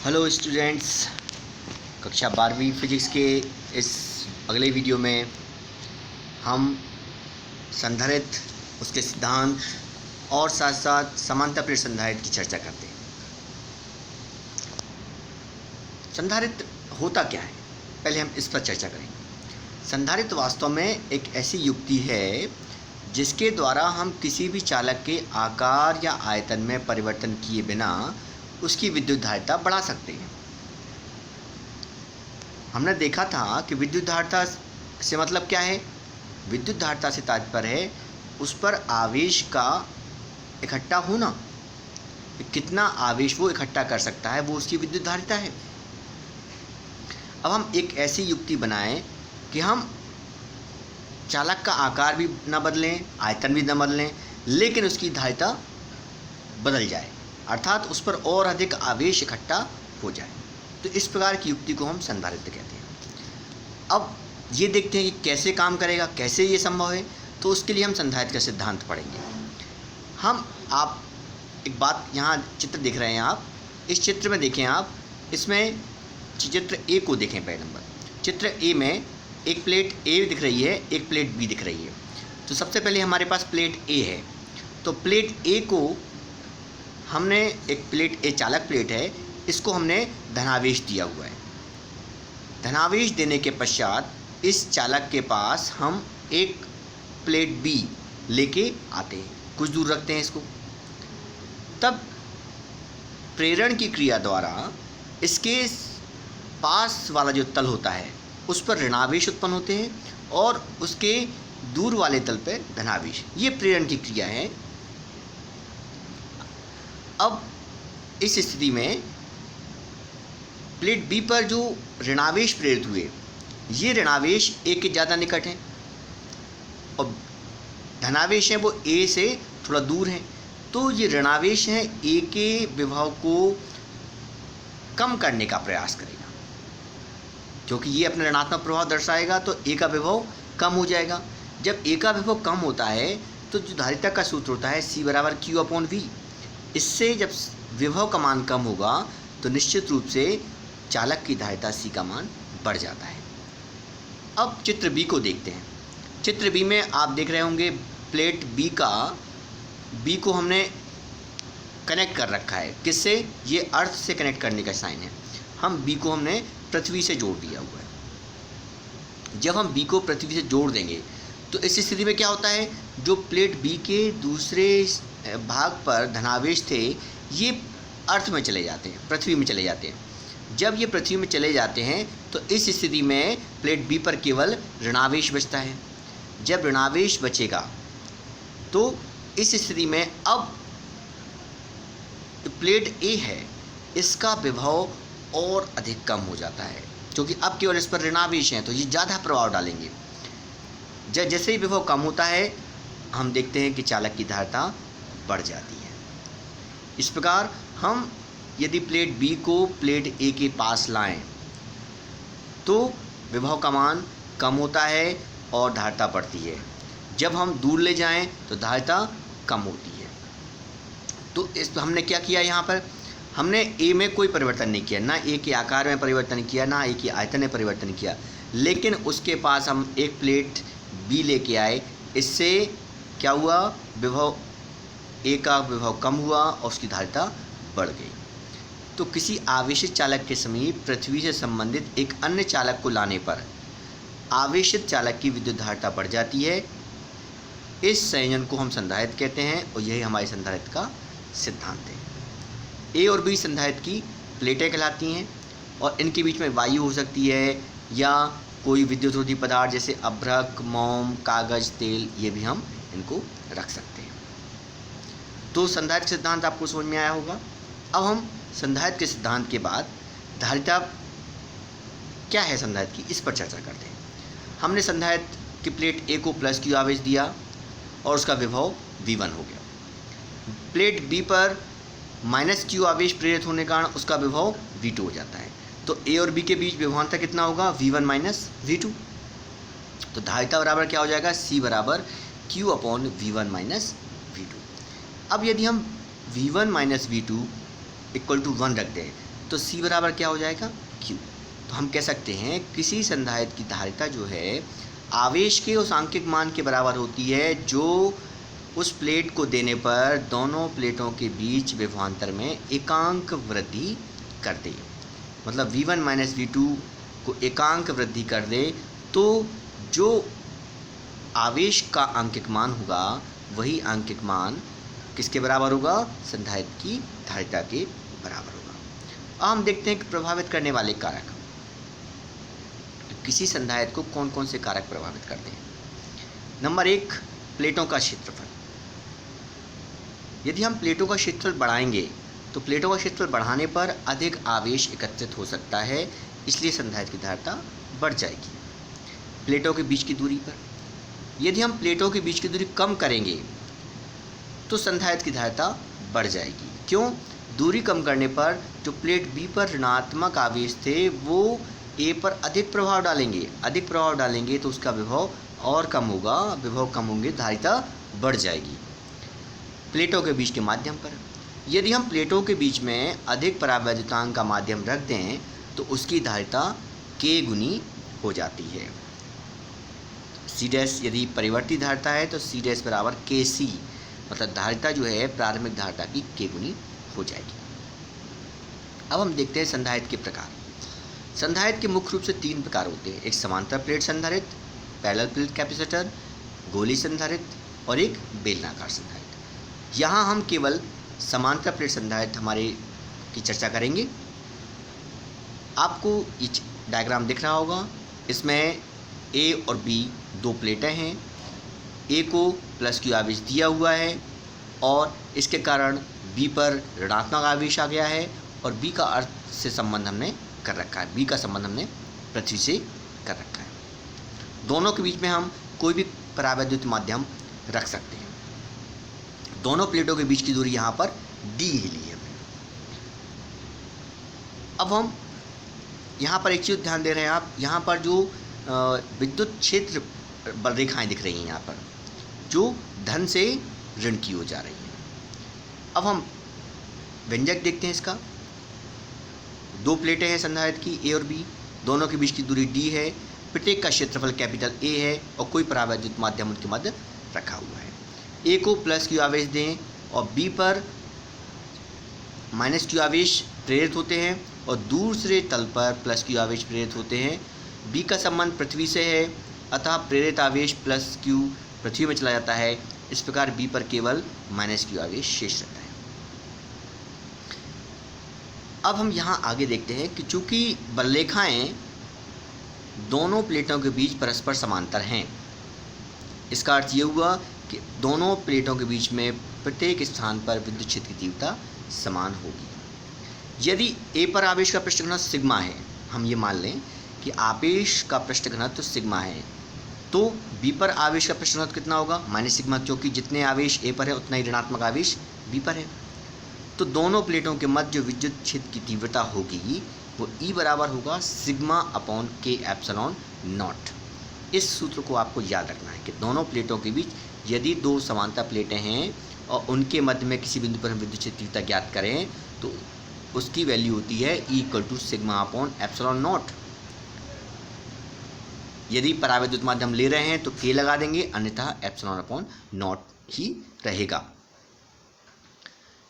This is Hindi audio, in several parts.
हेलो स्टूडेंट्स, कक्षा 12वीं फिजिक्स के इस अगले वीडियो में हम संधारित्र, उसके सिद्धांत और साथ साथ समांतर प्लेट संधारित्र की चर्चा करते हैं। संधारित्र होता क्या है, पहले हम इस पर चर्चा करेंगे। संधारित्र वास्तव में एक ऐसी युक्ति है जिसके द्वारा हम किसी भी चालक के आकार या आयतन में परिवर्तन किए बिना उसकी विद्युत धारिता बढ़ा सकते हैं। हमने देखा था कि विद्युत धारिता से मतलब क्या है। विद्युत धारिता से तात्पर्य है उस पर आवेश का इकट्ठा होना, कितना आवेश वो इकट्ठा कर सकता है, वो उसकी विद्युत धारिता है। अब हम एक ऐसी युक्ति बनाएं कि हम चालक का आकार भी न बदलें, आयतन भी न बदलें, लेकिन उसकी धारिता बदल जाए, अर्थात उस पर और अधिक आवेश इकट्ठा हो जाए। तो इस प्रकार की युक्ति को हम संधारित्र कहते हैं। अब ये देखते हैं कि कैसे काम करेगा, कैसे ये संभव है। तो उसके लिए हम संधारित्र का सिद्धांत पढ़ेंगे। आप एक बात, यहाँ चित्र देख रहे हैं आप, इस चित्र में देखें आप, इसमें चित्र ए को देखें। पहले नंबर चित्र ए में एक प्लेट ए दिख रही है, एक प्लेट बी दिख रही है। तो सबसे पहले हमारे पास प्लेट ए है, तो प्लेट ए को हमने, एक प्लेट ए चालक प्लेट है, इसको हमने धनावेश दिया हुआ है। धनावेश देने के पश्चात इस चालक के पास हम एक प्लेट बी लेके आते हैं, कुछ दूर रखते हैं इसको। तब प्रेरण की क्रिया द्वारा इसके पास वाला जो तल होता है उस पर ऋणावेश उत्पन्न होते हैं और उसके दूर वाले तल पर धनावेश। ये प्रेरण की क्रिया है। अब इस स्थिति में प्लेट बी पर जो ऋणावेश प्रेरित हुए, ये ऋणावेश ए के ज़्यादा निकट हैं और धनावेश हैं वो ए से थोड़ा दूर हैं। तो ये ऋणावेश हैं ए के विभव को कम करने का प्रयास करेगा, क्योंकि ये अपना ऋणात्मक प्रभाव दर्शाएगा तो ए का विभव कम हो जाएगा। जब ए का विभव कम होता है तो जो धारिता का सूत्र होता है C = Q/V। इससे जब विभव का मान कम होगा तो निश्चित रूप से चालक की धारिता C का मान बढ़ जाता है। अब चित्र बी को देखते हैं। चित्र बी में आप देख रहे होंगे प्लेट बी को हमने कनेक्ट कर रखा है। किससे? ये अर्थ से कनेक्ट करने का साइन है। हम बी को हमने पृथ्वी से जोड़ दिया हुआ है। जब हम बी को पृथ्वी से जोड़ देंगे तो इस स्थिति में क्या होता है, जो प्लेट बी के दूसरे भाग पर धनावेश थे ये अर्थ में चले जाते हैं, पृथ्वी में चले जाते हैं। जब ये पृथ्वी में चले जाते हैं तो इस स्थिति में प्लेट बी पर केवल ऋणावेश बचता है। जब ऋणावेश बचेगा तो इस स्थिति में अब प्लेट ए है, इसका विभव और अधिक कम हो जाता है, क्योंकि अब केवल इस पर ऋणावेश हैं तो ये ज़्यादा प्रभाव डालेंगे। जैसे ही विभव कम होता है हम देखते हैं कि चालक की धारिता बढ़ जाती है। इस प्रकार हम यदि प्लेट बी को प्लेट ए के पास लाएं तो विभव का मान कम होता है और धारिता बढ़ती है। जब हम दूर ले जाएं तो धारिता कम होती है। तो इस हमने क्या किया, यहाँ पर हमने ए में कोई परिवर्तन नहीं किया, ना ए के आकार में परिवर्तन किया, ना ए के आयतन में परिवर्तन किया, लेकिन उसके पास हम एक प्लेट बी लेके आए। इससे क्या हुआ, विभव ए का विभव कम हुआ और उसकी धारिता बढ़ गई। तो किसी आवेशित चालक के समीप पृथ्वी से संबंधित एक अन्य चालक को लाने पर आवेशित चालक की विद्युत धारिता बढ़ जाती है। इस संयोजन को हम संधारित्र कहते हैं और यही हमारे संधारित्र का सिद्धांत है। ए और बी संधारित्र की प्लेटें कहलाती हैं और इनके बीच में वायु हो सकती है या कोई विद्युतरोधी पदार्थ जैसे अभ्रक, मोम, कागज, तेल, ये भी हम इनको रख सकते हैं। तो संधारित्र सिद्धांत आपको समझ में आया होगा। अब हम संधारित्र के सिद्धांत के बाद धारिता क्या है संधारित्र की, इस पर चर्चा करते हैं। हमने संधारित्र की प्लेट ए को +Q आवेश दिया और उसका विभव V1 हो गया। प्लेट बी पर -Q आवेश प्रेरित होने के कारण उसका विभव V2 हो जाता है। तो ए और बी के बीच विभवांतर कितना होगा, V1 - V2। तो धारिता बराबर क्या हो जाएगा, C = Q/V1 - V2। अब यदि हम V1 - V2 = 1 रख दें तो C बराबर क्या हो जाएगा, Q। तो हम कह सकते हैं किसी संधारित्र की धारिता जो है आवेश के उस आंकिक मान के बराबर होती है जो उस प्लेट को देने पर दोनों प्लेटों के बीच विभवांतर में एकांक वृद्धि कर दे। मतलब V1 माइनस V2 को एकांक वृद्धि कर दे तो जो आवेश का आंकिक मान होगा वही आंकिक मान किसके बराबर होगा, संधारित्र की धारिता के बराबर होगा। अब हम देखते हैं कि प्रभावित करने वाले कारक। तो किसी संधारित्र को कौन कौन से कारक प्रभावित करते हैं। नंबर 1, प्लेटों का क्षेत्रफल। यदि हम प्लेटों का क्षेत्रफल बढ़ाएंगे तो प्लेटों का क्षेत्रफल बढ़ाने पर अधिक आवेश एकत्रित हो सकता है, इसलिए संधारित्र की धारिता बढ़ जाएगी। प्लेटों के बीच की दूरी पर, यदि हम प्लेटों के बीच की दूरी कम करेंगे तो संधारित्र की धारिता बढ़ जाएगी। क्यों? दूरी कम करने पर जो प्लेट बी पर ऋणात्मक आवेश थे वो ए पर अधिक प्रभाव डालेंगे। अधिक प्रभाव डालेंगे तो उसका विभव और कम होगा, विभव कम होंगे, धारिता बढ़ जाएगी। प्लेटों के बीच के माध्यम पर, यदि हम प्लेटों के बीच में अधिक परावैद्युतांक का माध्यम रख दें तो उसकी धारिता K गुनी हो जाती है। C डैश यदि परिवर्तित धारिता है तो C डैश बराबर KC, मतलब धारिता जो है प्रारंभिक धारिता की K गुनी हो जाएगी। अब हम देखते हैं संधारित्र के प्रकार। संधारित्र के मुख्य रूप से 3 प्रकार होते हैं। एक समांतर प्लेट संधारित्र, पैरेलल प्लेट कैपेसिटर, गोली संधारित्र और एक बेलनाकार संधारित्र। यहाँ हम केवल समांतर प्लेट संधारित्र हमारे की चर्चा करेंगे। आपको ये डायग्राम दिख रहा होगा, इसमें A और B 2 प्लेटें हैं। A को प्लस Q आवेश दिया हुआ है और इसके कारण B पर ऋणात्मक आवेश आ गया है और B का अर्थ से संबंध हमने कर रखा है, B का संबंध हमने पृथ्वी से कर रखा है। दोनों के बीच में हम कोई भी परावैद्युत माध्यम रख सकते हैं। दोनों प्लेटों के बीच की दूरी यहाँ पर D ही ली है। अब हम यहाँ पर एक चीज़ ध्यान दे रहे हैं आप, यहाँ पर जो विद्युत क्षेत्र रेखाएं दिख रही हैं यहाँ पर, जो धन से ऋण की ओर जा रही हैं। अब हम व्यंजक देखते हैं इसका। 2 प्लेटें हैं संधारित्र की A और B, दोनों के बीच की दूरी D है, प्रत्येक का क्षेत्रफल कैपिटल A है और कोई परावैद्युत माध्यम उनके मध्य रखा हुआ है। A को प्लस Q आवेश दें और B पर माइनस Q आवेश प्रेरित होते हैं और दूसरे तल पर प्लस Q आवेश प्रेरित होते हैं। B का संबंध पृथ्वी से है, अतः प्रेरित आवेश प्लस Q पृथ्वी में चला जाता है। इस प्रकार B पर केवल माइनस Q आवेश शेष रहता है। अब हम यहाँ आगे देखते हैं कि चूंकि बलरेखाएं दोनों प्लेटों के बीच परस्पर समांतर हैं, इसका अर्थ ये हुआ कि दोनों प्लेटों के बीच में प्रत्येक स्थान पर विद्युत क्षेत्र की तीव्रता समान होगी। यदि A पर आवेश का पृष्ठ घनत्व सिग्मा है, हम ये मान लें कि आवेश का पृष्ठ घनत्व सिग्मा है, तो B पर आवेश का पृष्ठ घनत्व कितना होगा, माइनस सिग्मा, क्योंकि जितने आवेश A पर है उतना ही ऋणात्मक आवेश B पर है। तो दोनों प्लेटों के मध्य जो विद्युत क्षेत्र की तीव्रता होगी वो E बराबर होगा sigma upon K epsilon not. इस सूत्र को आपको याद रखना है कि दोनों प्लेटों के बीच यदि 2 समांतर प्लेटें हैं और उनके मध्य में किसी बिंदु पर हम विद्युत क्षेत्र तीव्रता ज्ञात करें तो उसकी वैल्यू होती है E = sigma upon epsilon not. यदि परावैद्युत माध्यम ले रहे हैं तो K लगा देंगे, अन्यथा एप्सिलॉन अपॉन नॉट ही रहेगा,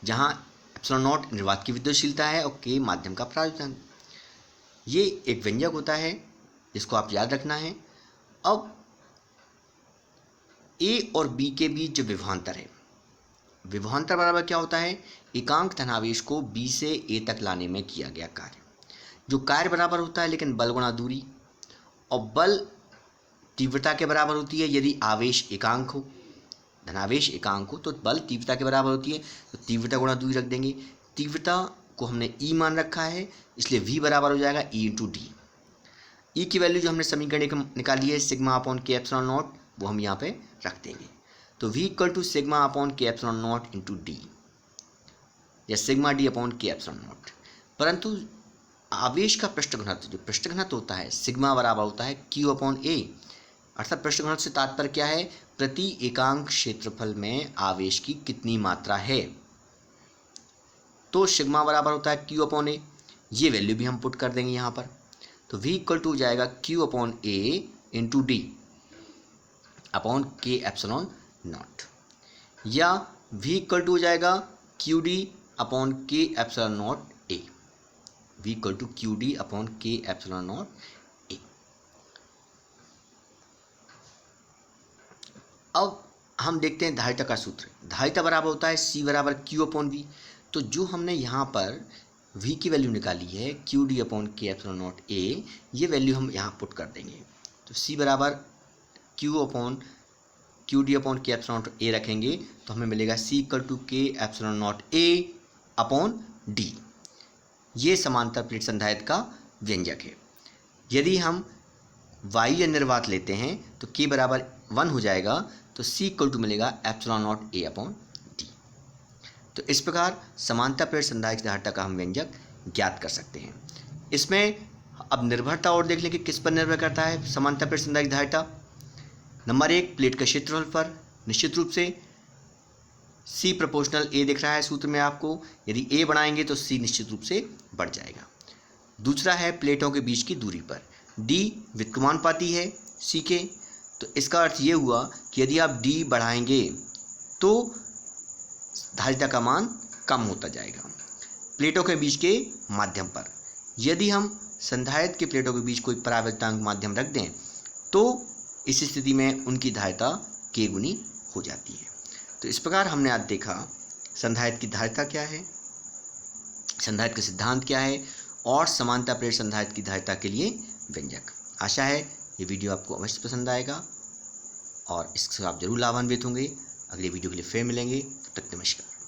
जहाँ एप्सिलॉन नॉट निर्वात की विद्युतशीलता है और K माध्यम का परावैद्युतांक। ये एक व्यंजक होता है जिसको आप याद रखना है। अब A और B के बीच जो विभवांतर है, विभवांतर बराबर क्या होता है, एकांक धनावेश को B से A तक लाने में किया गया कार्य। जो कार्य बराबर होता है लेकिन बल गुणा दूरी, और बल तीव्रता के बराबर होती है यदि आवेश एकांक हो, धनावेश एकांक हो तो बल तीव्रता के बराबर होती है, तो तीव्रता गुणा दूरी रख देंगे। तीव्रता को हमने E मान रखा है, इसलिए V बराबर हो जाएगा E × D। E की वैल्यू जो हमने समीकरण निकाली है sigma upon K epsilon not, वो हम यहाँ पे रख देंगे। तो V = sigma upon K epsilon not × D या sigma D upon K epsilon not. परंतु आवेश का पृष्ठ घनत्व, जो पृष्ठ घनत्व होता है सिग्मा बराबर होता है Q अपॉन A, अर्थात पृष्ठ घनत्व से तात्पर्य क्या है, प्रति एकांक क्षेत्रफल में आवेश की कितनी मात्रा है। तो सिग्मा बराबर होता है Q अपॉन A, ये वैल्यू भी हम पुट कर देंगे यहाँ पर। तो v इक्वल टू हो जाएगा Q upon A into D upon K epsilon naught, या v इक्वल टू हो जाएगा Q D upon K epsilon naught A, v equal to Q D upon K epsilon naught A. अब हम देखते हैं धारिता का सूत्र। धारिता बराबर होता है C बराबर Q अपॉन V। तो जो हमने यहाँ पर V की वैल्यू निकाली है Q D upon K epsilon naught ए, ये वैल्यू हम यहाँ पुट कर देंगे। तो C बराबर Q D upon K epsilon naught ए रखेंगे तो हमें मिलेगा C इक्वल टू के एप्सिलॉन नॉट ए अपॉन डी। ये समांतर प्लेट संधारित्र का व्यंजक है। यदि हम वायु निर्वात लेते हैं तो K बराबर 1 हो जाएगा, तो C इक्वल टू मिलेगा एप्सिलॉन नॉट ए अपॉन डी। तो इस प्रकार समांतर प्लेट संधारित्र की धारिता का हम व्यंजक ज्ञात कर सकते हैं। इसमें अब निर्भरता और देख लें कि किस पर निर्भर करता है समांतर प्लेट संधारित्र की धारिता। नंबर 1, प्लेट का क्षेत्रफल पर निश्चित रूप से C प्रोपोर्शनल A दिख रहा है सूत्र में आपको, यदि A बढ़ाएंगे तो C निश्चित रूप से बढ़ जाएगा। दूसरा है प्लेटों के बीच की दूरी पर, D व्युत्क्रमानुपाती है C के, तो इसका अर्थ ये हुआ कि यदि आप D बढ़ाएंगे तो धारिता का मान कम होता जाएगा। प्लेटों के बीच के माध्यम पर यदि हम संधारित्र के प्लेटों के बीच कोई परावर्तनांक माध्यम रख दें तो इस स्थिति में उनकी धारिता K गुनी हो जाती है। तो इस प्रकार हमने आज देखा संधारित्र की धारिता क्या है, संधारित्र का सिद्धांत क्या है और समांतर प्लेट संधारित्र की धारिता के लिए व्यंजक। आशा है ये वीडियो आपको अवश्य पसंद आएगा और इससे आप जरूर लाभान्वित होंगे। अगले वीडियो के लिए फिर मिलेंगे, तब तक नमस्कार।